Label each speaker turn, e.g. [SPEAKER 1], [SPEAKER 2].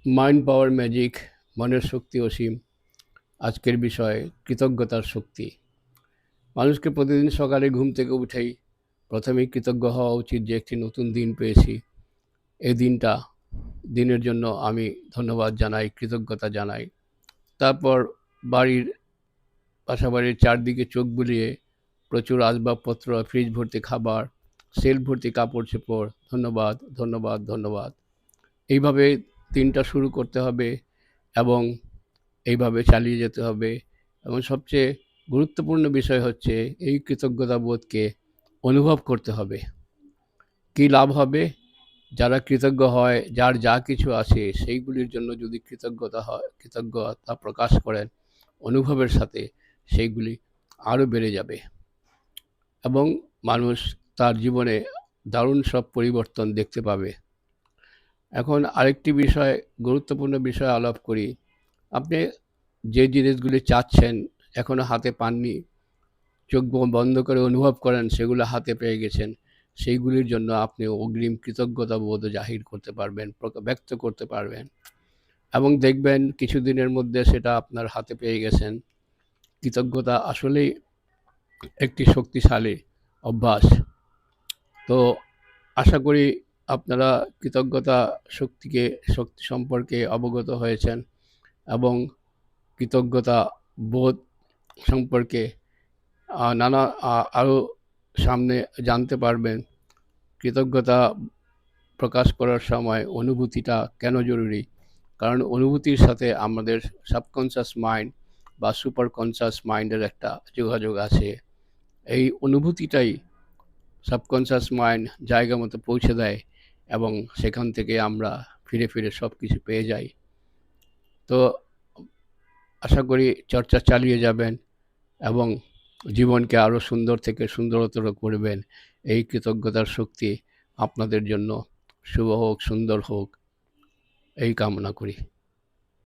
[SPEAKER 1] Mind পাওয়ার magic, মনের শক্তি অসীম। আজকের বিষয় কৃতজ্ঞতার শক্তি। মানুষকে প্রতিদিন সকালে ঘুম থেকে উঠেই প্রথমেই কৃতজ্ঞ হওয়া উচিত যে একটি নতুন দিন পেয়েছি। এই দিনের জন্য আমি ধন্যবাদ জানাই, কৃতজ্ঞতা জানাই। তারপর বাড়ির বাসাবাড়ির চারদিকে চোখ বুলিয়ে প্রচুর আসবাবপত্র, ফ্রিজ ভর্তি খাবার, শেলফ ভর্তি কাপড়-চোপড়, ধন্যবাদ, ধন্যবাদ, ধন্যবাদ। এইভাবে দিনটা শুরু করতে হবে এবং এইভাবে চালিয়ে যেতে হবে। এবং সবচেয়ে গুরুত্বপূর্ণ বিষয় হচ্ছে এই কৃতজ্ঞতাবোধকে অনুভব করতে হবে। কী লাভ হবে? যারা কৃতজ্ঞ হয়, যার যা কিছু আছে সেইগুলির জন্য যদি কৃতজ্ঞতা প্রকাশ করেন অনুভবের সাথে, সেইগুলি আরও বেড়ে যাবে এবং মানুষ তার জীবনে দারুণ সব পরিবর্তন দেখতে পাবে। এখন আরেকটি গুরুত্বপূর্ণ বিষয় আলাপ করি। আপনি যে জিনিসগুলি চাচ্ছেন এখনো হাতে পাননি, চোখ বন্ধ করে অনুভব করেন সেগুলো হাতে পেয়ে গেছেন, সেইগুলির জন্য আপনি অগ্রিম কৃতজ্ঞতা বোধ জাহির করতে পারবেন, ব্যক্ত করতে পারবেন এবং দেখবেন কিছুদিনের মধ্যে সেটা আপনার হাতে পেয়ে গেছেন। কৃতজ্ঞতা আসলেই একটি শক্তিশালী অভ্যাস। তো আশা করি আপনারা কৃতজ্ঞতা শক্তি সম্পর্কে অবগত হয়েছেন এবং কৃতজ্ঞতা বোধ সম্পর্কে নানা আরও সামনে জানতে পারবেন। কৃতজ্ঞতা প্রকাশ করার সময় অনুভূতিটা কেন জরুরি? কারণ অনুভূতির সাথে আমাদের সাবকনশাস মাইন্ড বা সুপার কনশাস মাইন্ডের একটা যোগাযোগ আছে। এই অনুভূতিটাই সাবকনশাস মাইন্ড জায়গা মতো পৌঁছে দেয় এবং সেখান থেকে আমরা ফিরে সব কিছু পেয়ে যাই। তো আশা করি চর্চা চালিয়ে যাবেন এবং জীবনকে আরও সুন্দর থেকে সুন্দরতর করবেন। এই কৃতজ্ঞতার শক্তি আপনাদের জন্য শুভ হোক, সুন্দর হোক, এই কামনা করি।